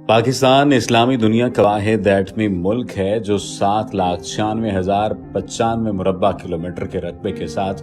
पाकिस्तान इस्लामी दुनिया का वाहिद एटमी मुल्क है जो 7,96,095 मुरब्बा किलोमीटर के रकबे के साथ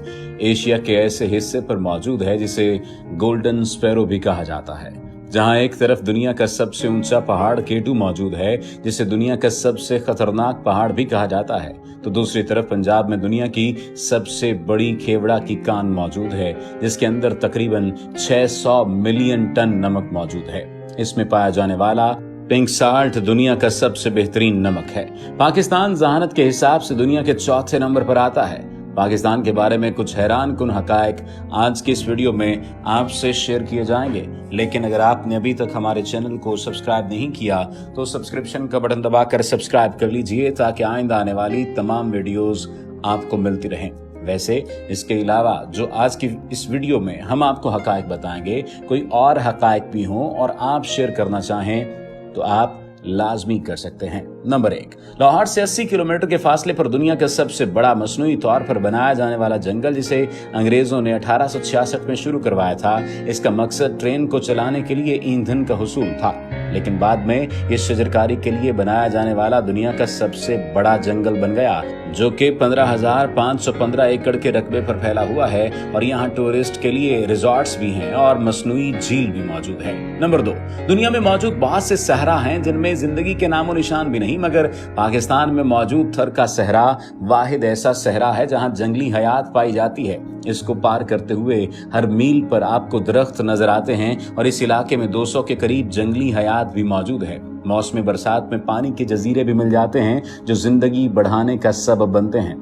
एशिया के ऐसे हिस्से पर मौजूद है जिसे गोल्डन स्पैरो भी कहा जाता है। जहां एक तरफ दुनिया का सबसे ऊंचा पहाड़ केटू मौजूद है जिसे दुनिया का सबसे खतरनाक पहाड़ भी कहा जाता है, तो दूसरी तरफ पंजाब में दुनिया की सबसे बड़ी खेवड़ा की कान मौजूद है जिसके अंदर तकरीबन 600 मिलियन टन नमक मौजूद है। इसमें पाया जाने वाला पिंक साल्ट दुनिया का सबसे बेहतरीन नमक है। पाकिस्तान ज़हानत के हिसाब से दुनिया के चौथे नंबर पर आता है। पाकिस्तान के बारे में कुछ हैरान कुन हकायक आज की इस वीडियो में आपसे शेयर किए जाएंगे, लेकिन अगर आपने अभी तक हमारे चैनल को सब्सक्राइब नहीं किया तो सब्सक्रिप्शन का बटन दबाकर सब्सक्राइब कर लीजिए ताकि आइंदा आने वाली तमाम वीडियोस आपको मिलती रहें। वैसे इसके अलावा जो आज की इस वीडियो में हम आपको हकायक बताएंगे, कोई और हकायक भी हों और आप शेयर करना चाहें तो आप लाजमी कर सकते हैं। नंबर 1, लाहौर से 80 किलोमीटर के फासले पर दुनिया का सबसे बड़ा मसनूई तौर पर बनाया जाने वाला जंगल, जिसे अंग्रेजों ने 1866 में शुरू करवाया था। इसका मकसद ट्रेन को चलाने के लिए ईंधन का हुसूल था, लेकिन बाद में ये शजरकारी के लिए बनाया जाने वाला दुनिया का सबसे बड़ा जंगल बन गया, जो कि 15,515 एकड़ के रकबे पर फैला हुआ है और यहाँ टूरिस्ट के लिए रिजॉर्ट्स भी हैं और मसनूई झील भी मौजूद है। नंबर 2, दुनिया में मौजूद बहुत से सहरा हैं जिनमें जिंदगी के नामो निशान भी नहीं, मगर पाकिस्तान में मौजूद थर का सहरा वाहिद ऐसा सहरा है जहाँ जंगली हयात पाई जाती है। इसको पार करते हुए हर मील पर आपको दरख्त नजर आते हैं और इस इलाके में 200 के करीब जंगली हयात भी मौजूद है। मौसमी बरसात में पानी के जजीरे भी मिल जाते हैं जो जिंदगी बढ़ाने का सबब बनते हैं।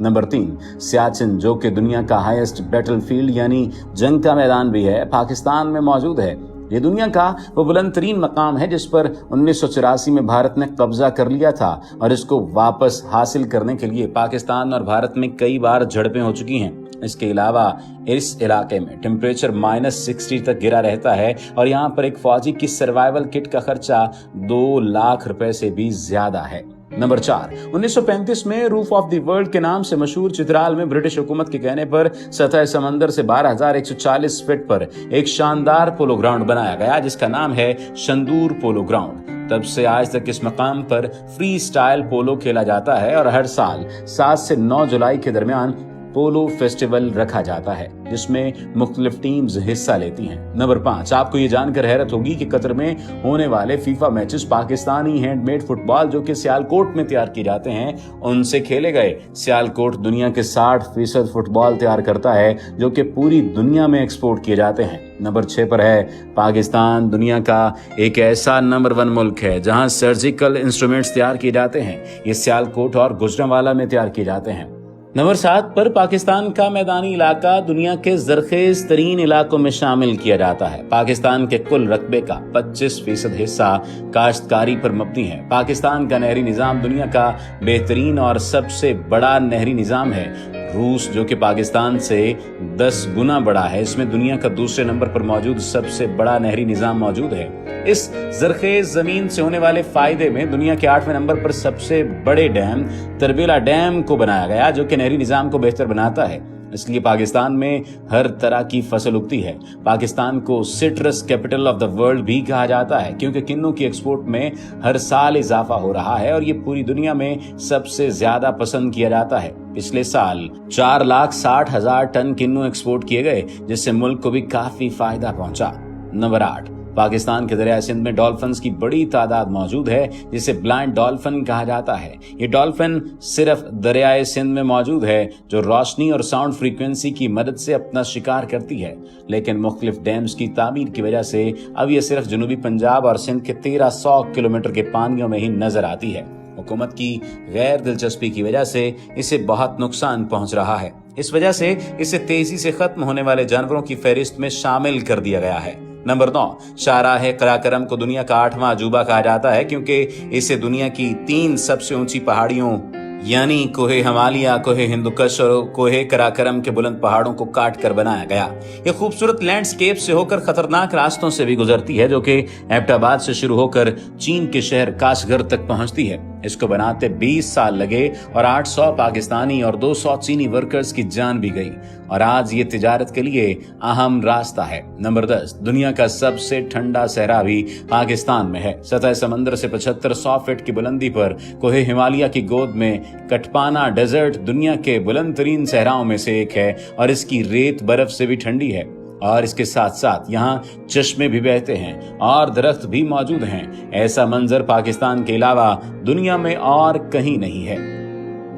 नंबर 3, सियाचिन, जो कि दुनिया का हाईएस्ट बैटलफील्ड यानी जंग का मैदान भी है, पाकिस्तान में मौजूद है। ये दुनिया का वो बुलंद तरीन मकाम है जिस पर 1984 में भारत ने कब्जा कर लिया था और इसको वापस हासिल करने के लिए पाकिस्तान और भारत में कई बार झड़पें हो चुकी हैं। इसके अलावा इस इलाके में टेम्परेचर -60 तक गिरा रहता है और यहाँ पर एक फौजी की सर्वाइवल किट का खर्चा 2 लाख रुपए से भी ज्यादा है। नंबर 4, 1935 में रूफ ऑफ द वर्ल्ड के नाम से मशहूर चित्राल में ब्रिटिश हुकूमत के कहने पर सतह समंदर से 12,140 फीट पर एक शानदार पोलो ग्राउंड बनाया गया जिसका नाम है शंदूर पोलो ग्राउंड। तब से आज तक इस मकाम पर फ्री स्टाइल पोलो खेला जाता है और हर साल 7 से 9 जुलाई के दरमियान पोलो फेस्टिवल रखा जाता है जिसमें मुख्तलिफ टीम्स हिस्सा लेती हैं। नंबर 5, आपको ये जानकर हैरत होगी कि कतर में होने वाले FIFA matches Pakistani handmade football जो कि सियालकोट में तैयार किए जाते हैं उनसे खेले गए। सियालकोट दुनिया के 60% फुटबॉल तैयार करता है जो कि पूरी दुनिया में एक्सपोर्ट किए जाते हैं। नंबर 6 पर है पाकिस्तान दुनिया का एक ऐसा नंबर 1 मुल्क है जहां सर्जिकल इंस्ट्रूमेंट्स तैयार किए जाते हैं। ये सियालकोट और गुजरांवाला में तैयार किए जाते हैं। नंबर 7 पर पाकिस्तान का मैदानी इलाका दुनिया के जरखेज तरीन इलाकों में शामिल किया जाता है। पाकिस्तान के कुल रकबे का 25% हिस्सा काश्तकारी पर मबनी है। पाकिस्तान का नहरी निजाम दुनिया का बेहतरीन और सबसे बड़ा नहरी निजाम है। रूस, जो कि पाकिस्तान से 10 गुना बड़ा है, इसमें दुनिया का दूसरे नंबर पर मौजूद सबसे बड़ा नहरी निजाम मौजूद है। इस जरखेज जमीन से होने वाले फायदे में दुनिया के 8वें नंबर पर सबसे बड़े डैम तरबेला डैम को बनाया गया जो कि नहरी निजाम को बेहतर बनाता है। इसलिए पाकिस्तान में हर तरह की फसल उगती है। पाकिस्तान को citrus capital of the world भी कहा जाता है क्योंकि किन्नू की एक्सपोर्ट में हर साल इजाफा हो रहा है और ये पूरी दुनिया में सबसे ज्यादा पसंद किया जाता है। पिछले साल 4,60,000 टन किन्नू एक्सपोर्ट किए गए जिससे मुल्क को भी काफी फायदा पहुंचा। नंबर 8, पाकिस्तान के दरिया सिंध में डॉल्फिन्स की बड़ी तादाद मौजूद है जिसे ब्लाइंड डॉल्फिन कहा जाता है। ये डॉल्फिन सिर्फ दरियाए सिंध में मौजूद है जो रोशनी और साउंड फ्रीक्वेंसी की मदद से अपना शिकार करती है, लेकिन मुख्तलिफ डैम्स की तामीर की वजह से अब ये सिर्फ जनूबी पंजाब और सिंध के 1300 किलोमीटर के पानियों में ही नजर आती है। हुकूमत की गैर दिलचस्पी की वजह से इसे बहुत नुकसान पहुंच रहा है। इस वजह से इसे तेजी से खत्म होने वाले जानवरों की फहरिस्त में शामिल कर दिया गया है। नंबर 9, शाहराह कराकरम को दुनिया का 8वां अजूबा कहा जाता है क्योंकि इसे दुनिया की 3 सबसे ऊंची पहाड़ियों यानी कोहे हिमालय, कोहे हिंदुकुश और कोहे कराकरम के बुलंद पहाड़ों को काट कर बनाया गया। ये खूबसूरत लैंडस्केप से होकर खतरनाक रास्तों से भी गुजरती है जो कि एबटाबाद से शुरू होकर चीन के शहर काशगर तक पहुंचती है। इसको बनाते 20 साल लगे और 800 पाकिस्तानी और 200 चीनी वर्कर्स की जान भी गई और आज ये तिजारत के लिए अहम रास्ता है। नंबर 10, दुनिया का सबसे ठंडा सहरा भी पाकिस्तान में है। सतह समंदर से 7500 फीट की बुलंदी पर कोहे हिमालय की गोद में कटपाना डेजर्ट दुनिया के बुलंद तरीन सहराओं में से एक है और इसकी रेत बर्फ से भी ठंडी है और इसके साथ साथ यहाँ चश्मे भी बहते हैं और दरख्त भी मौजूद हैं। ऐसा मंजर पाकिस्तान के अलावा दुनिया में और कहीं नहीं है।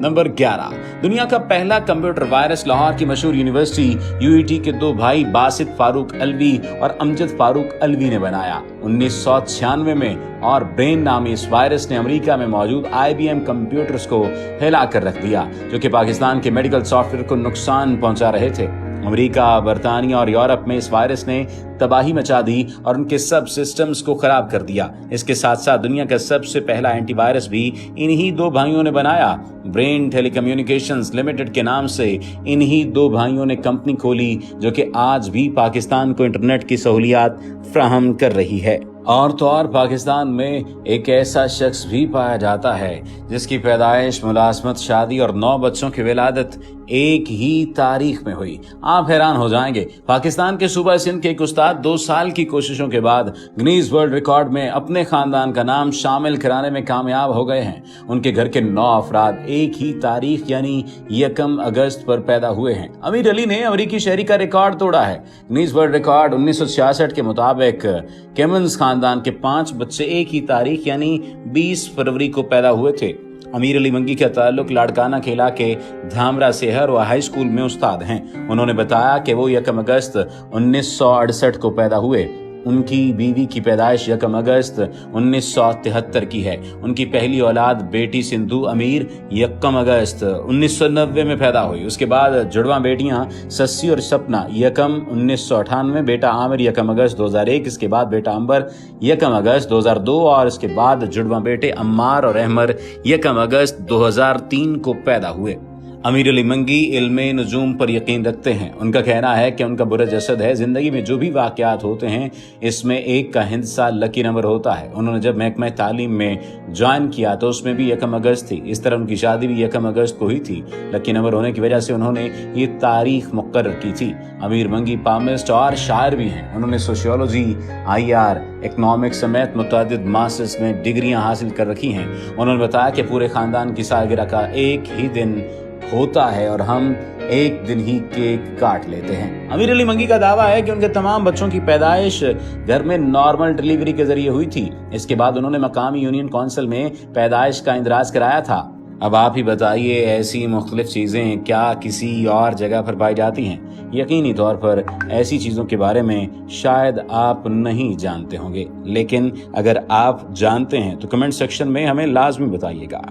नंबर 11, दुनिया का पहला कंप्यूटर वायरस लाहौर की मशहूर यूनिवर्सिटी यूईटी के 2 भाई बासित फारूक अलवी और अमजद फारूक अलवी ने बनाया 1996 में। और ब्रेन नामी इस वायरस ने अमेरिका में मौजूद IBM कंप्यूटर्स को हिला कर रख दिया, जो कि पाकिस्तान के मेडिकल सॉफ्टवेयर को नुकसान पहुंचा रहे थे। अमेरिका, बर्तानिया और यूरोप में इस वायरस ने तबाही मचा दी और उनके सब सिस्टम्स को खराब कर दिया। इसके साथ साथ दुनिया का सबसे पहला एंटीवायरस भी इन्हीं 2 भाइयों ने बनाया। ब्रेन टेलीकम्युनिकेशंस लिमिटेड के नाम से इन्हीं 2 भाइयों ने कंपनी खोली, जो कि आज भी पाकिस्तान को इंटरनेट की सहूलियात फ्राहम कर रही है। और तो और पाकिस्तान में एक ऐसा शख्स भी पाया जाता है जिसकी पैदाइश, मुलाजमत, शादी और 9 बच्चों की विलादत एक ही तारीख में हुई। आप हैरान हो जाएंगे। पाकिस्तान के सूबा सिंध के एक उस्ताद 2 साल की कोशिशों के बाद गिनीज वर्ल्ड रिकॉर्ड में अपने खानदान का नाम शामिल कराने में कामयाब हो गए हैं। उनके घर के 9 अफराद एक ही तारीख यानी 1 अगस्त पर पैदा हुए हैं। अमीर अली ने अमेरिकी शहरी का रिकॉर्ड तोड़ा है। गिनीज वर्ल्ड रिकॉर्ड 1966 के मुताबिक केमन्स खानदान के 5 बच्चे एक ही तारीख यानी 20 फरवरी को पैदा हुए थे। अमीर अली मंगी का ताल्लुक लाड़काना के इलाके धामरा से है और वह हाई स्कूल में उस्ताद हैं। उन्होंने बताया कि वो 1 अगस्त 1968 को पैदा हुए। उनकी बीवी की पैदाइश 1 अगस्त 1973 की है। उनकी पहली औलाद बेटी सिंधु अमीर 1 अगस्त 1990 में पैदा हुई। उसके बाद जुड़वा बेटियां सस्सी और सपना 1 1998, बेटा आमिर 1 अगस्त 2001, इसके बाद बेटा अंबर 1 अगस्त 2002 और इसके बाद जुड़वा बेटे अम्मार और अहमर 1 अगस्त 2003 को पैदा हुए। अमीर अली मंगी इल्मे नजूम पर यकीन रखते हैं। उनका कहना है कि उनका बुरा जसद है। जिंदगी में जो भी वाकयात होते हैं इसमें एक का हिस्सा लकी नंबर होता है। उन्होंने जब महकमा तालीम में ज्वाइन किया तो उसमें भी 1 अगस्त थी। इस तरह उनकी शादी भी 1 अगस्त को हुई थी। लकी नंबर होने की वजह से उन्होंने ये तारीख मुकर्रर की थी। अमीर मंगी पामिस्ट और शायर भी हैं। उन्होंने सोशियोलॉजी, IR, इकोनॉमिक्स समेत मुतअद्दिद मास्टर्स में डिग्रियां हासिल कर रखी हैं। उन्होंने बताया कि पूरे खानदान की सालगिरह का एक ही दिन होता है और हम एक दिन ही केक काट लेते हैं। अमीर अली मंगी का दावा है कि उनके तमाम बच्चों की पैदाइश घर में नॉर्मल डिलीवरी के जरिए हुई थी। इसके बाद उन्होंने मकामी यूनियन काउंसिल में पैदाइश का इंदराज कराया था। अब आप ही बताइए, ऐसी मुख्तलिफ चीजें क्या किसी और जगह पर पाई जाती हैं? यकीनी तौर पर ऐसी चीजों के बारे में शायद आप नहीं जानते होंगे, लेकिन अगर आप जानते हैं तो कमेंट सेक्शन में हमें लाजमी बताइएगा।